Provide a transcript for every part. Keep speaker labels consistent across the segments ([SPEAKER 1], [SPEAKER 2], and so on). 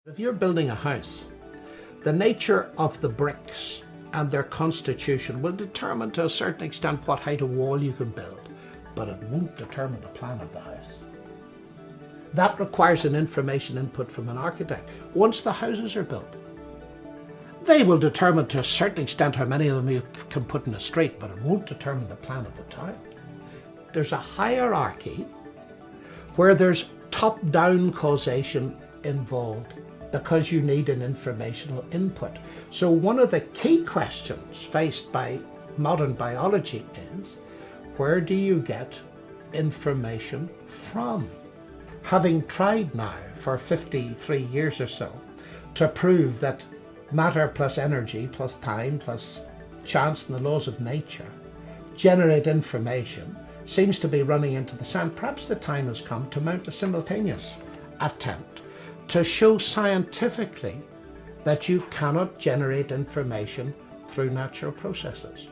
[SPEAKER 1] If you're building a house, the nature of the bricks and their constitution will determine to a certain extent what height of wall you can build, but it won't determine the plan of the house. That requires an information input from an architect. Once the houses are built, they will determine to a certain extent how many of them you can put in a street, but it won't determine the plan of the town. There's a hierarchy where there's top-down causation involved because you need an informational input. So one of the key questions faced by modern biology is, where do you get information from? Having tried now for 53 years or so to prove that matter plus energy plus time plus chance and the laws of nature generate information seems to be running into the sand. Perhaps the time has come to mount a simultaneous attempt to show scientifically that you cannot generate information through natural processes.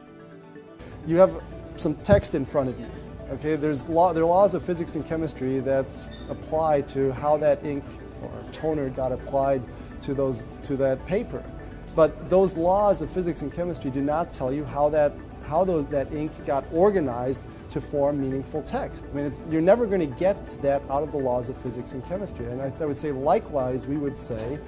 [SPEAKER 2] You have some text in front of you. Okay, there are laws of physics and chemistry that apply to how that ink or toner got applied to that paper. But those laws of physics and chemistry do not tell you how that ink got organized to form meaningful text. I mean, you're never going to get that out of the laws of physics and chemistry. And I would say likewise, we would say,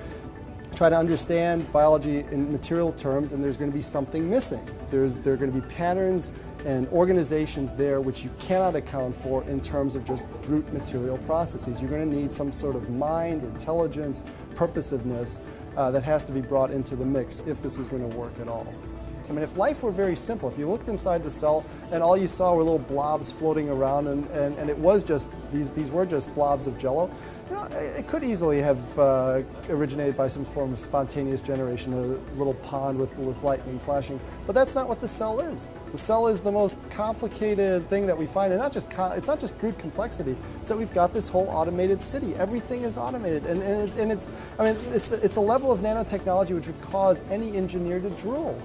[SPEAKER 2] try to understand biology in material terms, and there's going to be something missing. There are going to be patterns and organizations there which you cannot account for in terms of just brute material processes. You're going to need some sort of mind, intelligence, purposiveness that has to be brought into the mix if this is going to work at all. I mean, if life were very simple, if you looked inside the cell and all you saw were little blobs floating around and it was just, these were just blobs of jello, you know, it could easily have originated by some form of spontaneous generation, a little pond with lightning flashing. But that's not what the cell is. The cell is the most complicated thing that we find, and it's not just brute complexity, it's that we've got this whole automated city. Everything is automated, and it's a level of nanotechnology which would cause any engineer to drool.